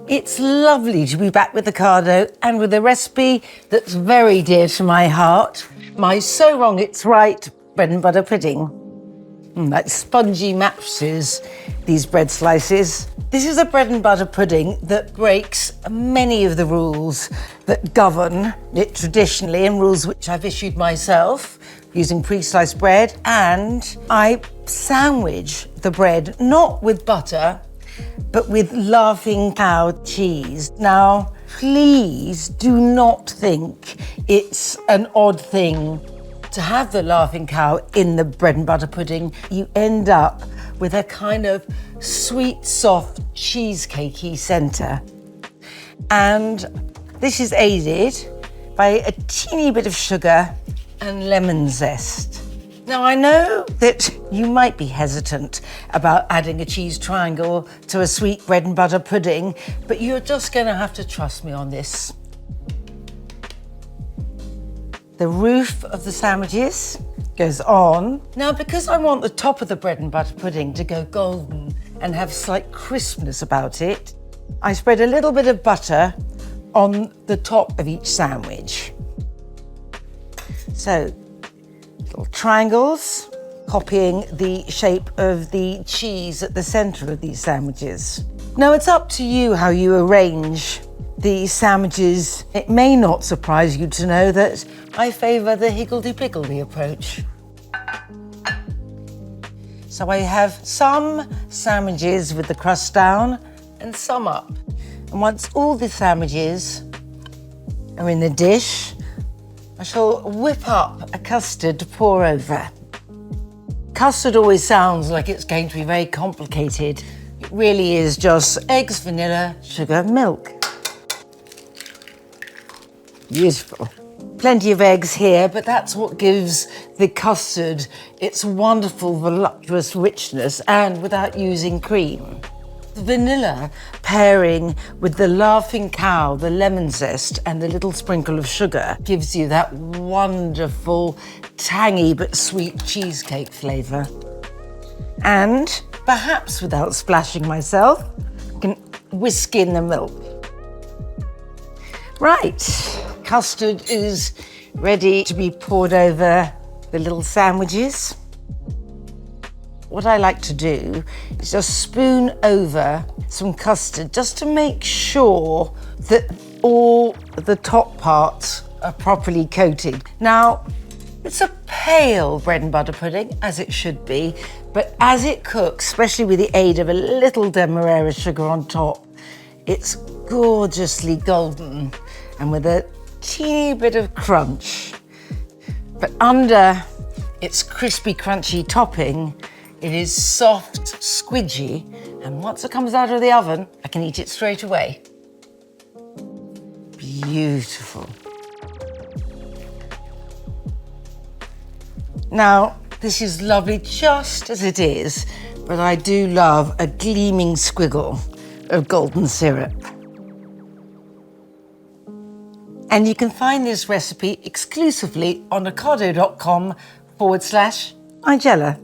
It's lovely to be back with Ocado and with a recipe that's very dear to my heart. My so wrong it's right bread and butter pudding. Like spongy mattresses, these bread slices. This is a bread and butter pudding that breaks many of the rules that govern it traditionally, and rules which I've issued myself using pre-sliced bread. And I sandwich the bread not with butter, but with Laughing Cow cheese. Now, please do not think it's an odd thing to have the Laughing Cow in the bread and butter pudding. You end up with a kind of sweet, soft, cheesecakey centre. And this is aided by a teeny bit of sugar and lemon zest. Now, I know that you might be hesitant about adding a cheese triangle to a sweet bread and butter pudding, but you're just going to have to trust me on this. The roof of the sandwiches goes on. Now, because I want the top of the bread and butter pudding to go golden and have slight crispness about it, I spread a little bit of butter on the top of each sandwich. So, little triangles, copying the shape of the cheese at the centre of these sandwiches. Now, it's up to you how you arrange these sandwiches. It may not surprise you to know that I favour the higgledy-piggledy approach. So I have some sandwiches with the crust down and some up. And once all the sandwiches are in the dish, I shall whip up a custard to pour over. Custard always sounds like it's going to be very complicated. It really is just eggs, vanilla, sugar, milk. Beautiful. Plenty of eggs here, but that's what gives the custard its wonderful, voluptuous richness, and without using cream. The vanilla pairing with the Laughing Cow, the lemon zest, and the little sprinkle of sugar gives you that wonderful, tangy but sweet cheesecake flavour. And perhaps without splashing myself, I can whisk in the milk. Right, custard is ready to be poured over the little sandwiches. What I like to do is just spoon over some custard just to make sure that all the top parts are properly coated. Now, it's a pale bread and butter pudding, as it should be, but as it cooks, especially with the aid of a little demerara sugar on top, it's gorgeously golden and with a teeny bit of crunch. But under its crispy, crunchy topping, it is soft, squidgy, and once it comes out of the oven, I can eat it straight away. Beautiful. Now, this is lovely just as it is, but I do love a gleaming squiggle of golden syrup. And you can find this recipe exclusively on ocado.com/Nigella.